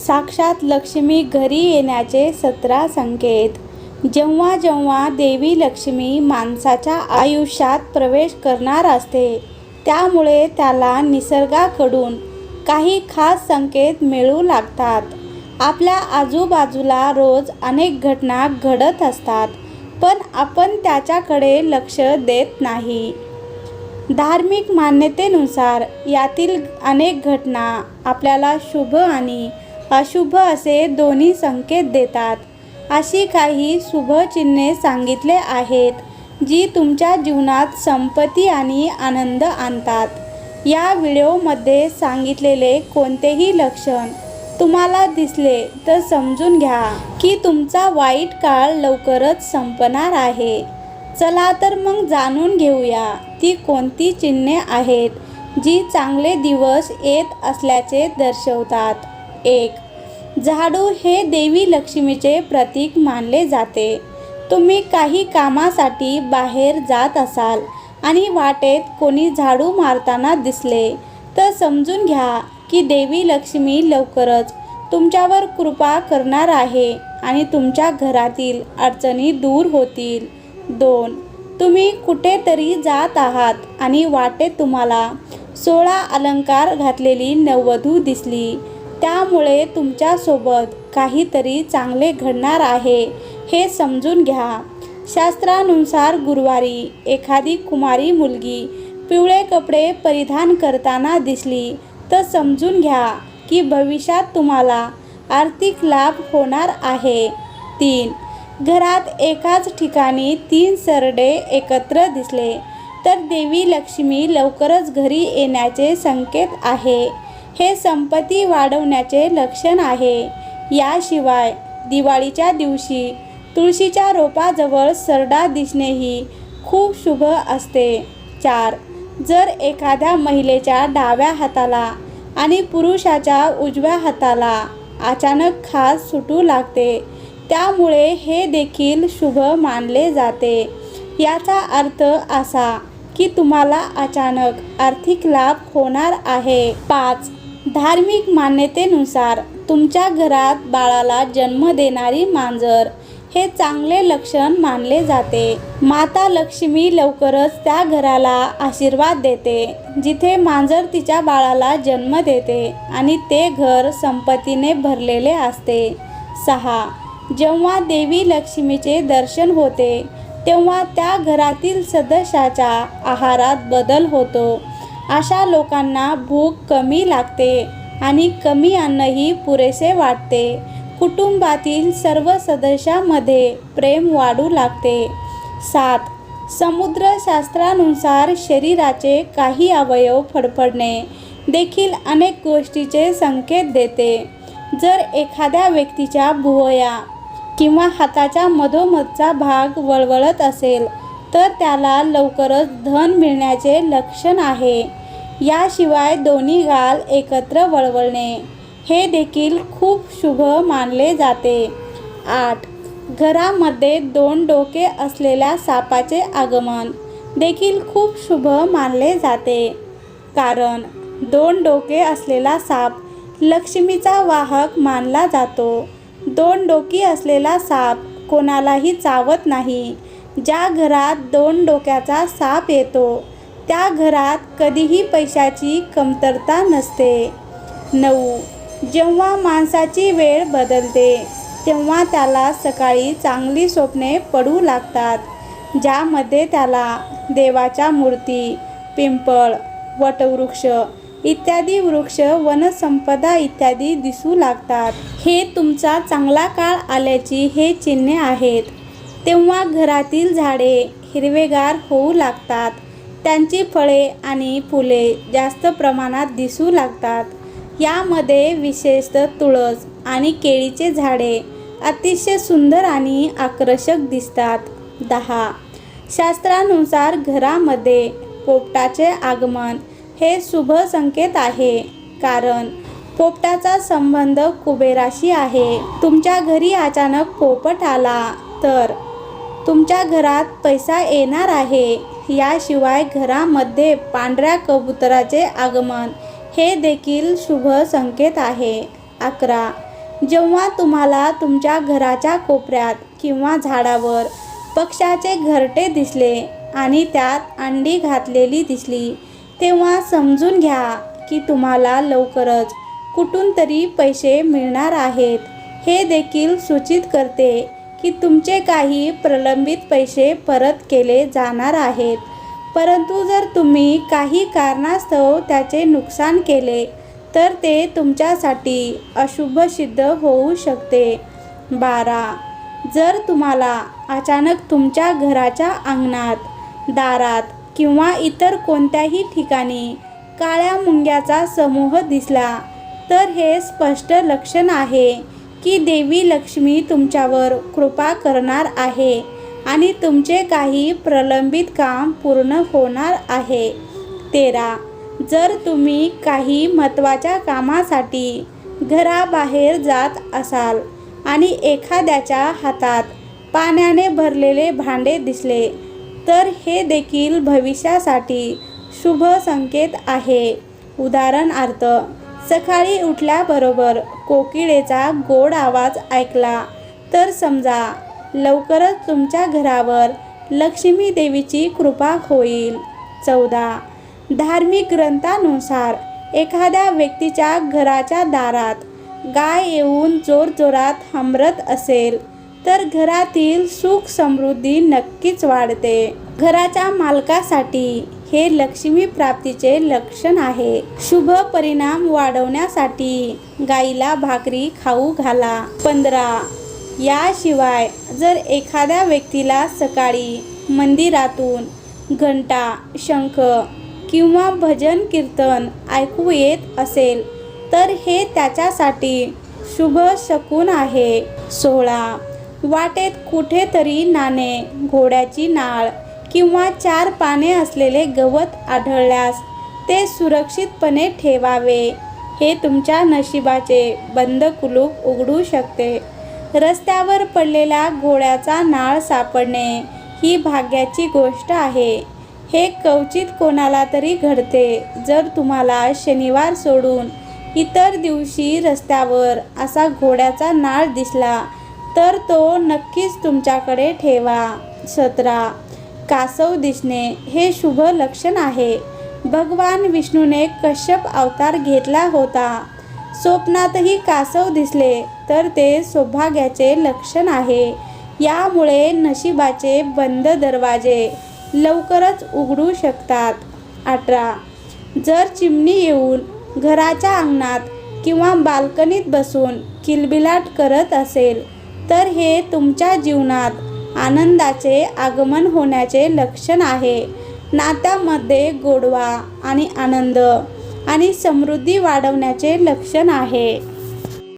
साक्षात लक्ष्मी घरी येण्याचे 17 संकेत. जेव्हा जेव्हा देवी लक्ष्मी माणसाच्या आयुष्यात प्रवेश करणार असते, त्यामुळे त्याला निसर्गाकडून काही खास संकेत मिळू लागतात. आपल्या आजूबाजूला रोज अनेक घटना घडत असतात, पण आपण त्याच्याकडे लक्ष देत नाही. धार्मिक मान्यतेनुसार यातील अनेक घटना आपल्याला शुभ आणि अशुभ असे दोन्ही संकेत देतात. अशी काही शुभ चिन्हे सांगितले आहेत, जी तुमच्या जीवनात संपत्ती आणि आनंद आणतात. या व्हिडिओमध्ये सांगितलेले कोणतेही लक्षण तुम्हाला दिसले तर समजून घ्या की तुमचा वाईट काळ लवकरच संपणार आहे. चला तर मग जाणून घेऊया ती कोणती चिन्हे आहेत, जी चांगले दिवस येत असल्याचे दर्शवतात. 1. झाडू हे देवी लक्ष्मीचे प्रतीक मानले जाते. तुम्ही काही कामासाठी बाहेर जात असाल आणि वाटेत कोणी झाडू मारताना दिसले तर समजून घ्या की देवी लक्ष्मी लवकरच तुमच्यावर कृपा करणार आहे आणि तुमच्या घरातील अडचणी दूर होतील. 2. तुम्ही कुठेतरी जात आहात आणि वाटेत तुम्हाला 16 अलंकार घातलेली नववधू दिसली, त्यामुळे तुमच्यासोबत काहीतरी चांगले घडणार आहे हे समजून घ्या. शास्त्रानुसार गुरुवारी एखादी कुमारी मुलगी पिवळे कपडे परिधान करताना दिसली तर समजून घ्या की भविष्यात तुम्हाला आर्थिक लाभ होणार आहे. 3. घरात एकाच ठिकाणी 3 सरडे एकत्र दिसले तर देवी लक्ष्मी लवकरच घरी येण्याचे संकेत आहे. हे संपत्ती वाढवण्याचे लक्षण आहे. याशिवाय दिवाळीच्या दिवशी तुळशीच्या रोपाजवळ सरडा दिसणेही खूप शुभ असते. 4. जर एखाद्या महिलेच्या डाव्या हाताला आणि पुरुषाच्या उजव्या हाताला अचानक खाज सुटू लागते, त्यामुळे हे देखील शुभ मानले जाते. याचा अर्थ असा की तुम्हाला अचानक आर्थिक लाभ होणार आहे. 5. धार्मिक मान्यतेनुसार तुमच्या घरात बाळाला जन्म देणारी मांजर हे चांगले लक्षण मानले जाते. माता लक्ष्मी लवकरच त्या घराला आशीर्वाद देते जिथे मांजर तिच्या बाळाला जन्म देते आणि ते घर संपत्तीने भरलेले असते. 6. जेव्हा देवी लक्ष्मीचे दर्शन होते, तेव्हा त्या घरातील सदस्याच्या आहारात बदल होतो. अशा लोकांना भूक कमी लागते आणि कमी अन्नही पुरेसे वाटते. कुटुंबातील सर्व सदस्यांमध्ये प्रेम वाढू लागते. 7. समुद्रशास्त्रानुसार शरीराचे काही अवयव फडफडणे देखील अनेक गोष्टीचे संकेत देते. जर एखाद्या व्यक्तीच्या भुवया किंवा हाताच्या मधोमधचा भाग वळवळत असेल तर त्याला लवकरच धन मिळण्याचे लक्षण आहे. याशिवाय दोन्ही गाल एकत्र वळवळणे हे देखील खूप शुभ मानले जाते. 8. घरामध्ये 2 डोके असलेल्या सापाचे आगमन देखील खूप शुभ मानले जाते, कारण 2 डोके असलेला साप लक्ष्मीचा वाहक मानला जातो. 2 डोकी असलेला साप कोणालाही चावत नाही. ज्या घरात 2 डोक्याचा साप येतो, त्या घरात कधीही पैशाची कमतरता नसते. 9. जेव्हा माणसाची वेळ बदलते, तेव्हा त्याला सकाळी चांगली स्वप्ने पडू लागतात, ज्यामध्ये त्याला देवाच्या मूर्ती, पिंपळ, वटवृक्ष इत्यादी वृक्ष, वनसंपदा इत्यादी दिसू लागतात. हे तुमचा चांगला काळ आल्याची हे चिन्हे आहेत. तेव्हा घरातील झाडे हिरवेगार होऊ लागतात, त्यांची फळे आणि फुले जास्त प्रमाणात दिसू लागतात. यामध्ये विशेषतः तुळस आणि केळीचे झाडे अतिशय सुंदर आणि आकर्षक दिसतात. 10. शास्त्रानुसार घरामध्ये पोपटाचे आगमन हे शुभ संकेत आहे, कारण पोपटाचा संबंध कुबेराशी आहे. तुमच्या घरी अचानक पोपट आला तर तुमच्या घरात पैसा येणार आहे. याशिवाय घरामध्ये पांढऱ्या कबुतराचे आगमन हे देखील शुभ संकेत आहे. 11. जेव्हा तुम्हाला तुमच्या घराच्या कोपऱ्यात किंवा झाडावर पक्ष्याचे घरटे दिसले आणि त्यात अंडी घातलेली दिसली, तेव्हा समजून घ्या की तुम्हाला लवकरच कुठून तरी पैसे मिळणार आहेत. हे देखील सूचित करते की तुमचे काही प्रलंबित पैसे परत केले जाणार आहेत. परंतु जर तुम्ही काही कारणास्तव त्याचे नुकसान केले तर ते तुमच्यासाठी अशुभ सिद्ध होऊ शकते. 12. जर तुम्हाला अचानक तुमच्या घराच्या अंगणात, दारात किंवा इतर कोणत्याही ठिकाणी काळ्या मुंग्याचा समूह दिसला तर हे स्पष्ट लक्षण आहे की देवी लक्ष्मी तुमच्यावर कृपा करणार आहे आणि तुमचे काही प्रलंबित काम पूर्ण होणार आहे. 13. जर तुम्ही काही महत्त्वाच्या कामासाठी घराबाहेर जात असाल आणि एखाद्याच्या हातात पाण्याने भरलेले भांडे दिसले तर हे देखील भविष्यासाठी शुभ संकेत आहे. उदाहरणार्थ, सकाळी उठल्याबरोबर कोकिळेचा गोड आवाज ऐकला तर समजा लवकरच तुमच्या घरावर लक्ष्मी देवीची कृपा होईल. 14. धार्मिक ग्रंथानुसार एखाद्या व्यक्तीच्या घराच्या दारात गाय येऊन जोरजोरात हंबरत असेल तर घरातील सुख समृद्धी नक्कीच वाढते. घराच्या मालकासाठी हे लक्ष्मी प्राप्तीचे लक्षण आहे. शुभ परिणाम वाढवण्यासाठी गाईला भाकरी खाऊ घाला. 15. याशिवाय जर एखाद्या व्यक्तीला सकाळी मंदिरातून घंटा, शंख किंवा भजन कीर्तन ऐकू येत असेल तर हे त्याच्यासाठी शुभ शकुन आहे. 16. वाटेत कुठेतरी नाणे, घोड्याची नाळ किंवा 4 पाने असलेले गवत आढळल्यास ते सुरक्षितपणे ठेवावे. हे तुमच्या नशिबाचे बंद कुलूप उघडू शकते. रस्त्यावर पडलेला घोड्याचा नाळ सापडणे ही भाग्याची गोष्ट आहे. हे क्वचित कोणाला तरी घडते. जर तुम्हाला शनिवार सोडून इतर दिवशी रस्त्यावर असा घोड्याचा नाळ दिसला तर तो नक्कीच तुमच्याकडे ठेवा. 17. कासव दिसणे हे शुभ लक्षण आहे. भगवान विष्णूने कश्यप अवतार घेतला होता. स्वप्नातही कासव दिसले तर ते सौभाग्याचे लक्षण आहे. यामुळे नशिबाचे बंद दरवाजे लवकरच उघडू शकतात. 18. जर चिमणी येऊन घराच्या अंगणात किंवा बाल्कनीत बसून किलबिलाट करत असेल तर हे तुमच्या जीवनात आनंदाचे आगमन होण्याचे लक्षण आहे. नात्यामध्ये गोडवा आणि आनंद आणि समृद्धी वाढवण्याचे लक्षण आहे.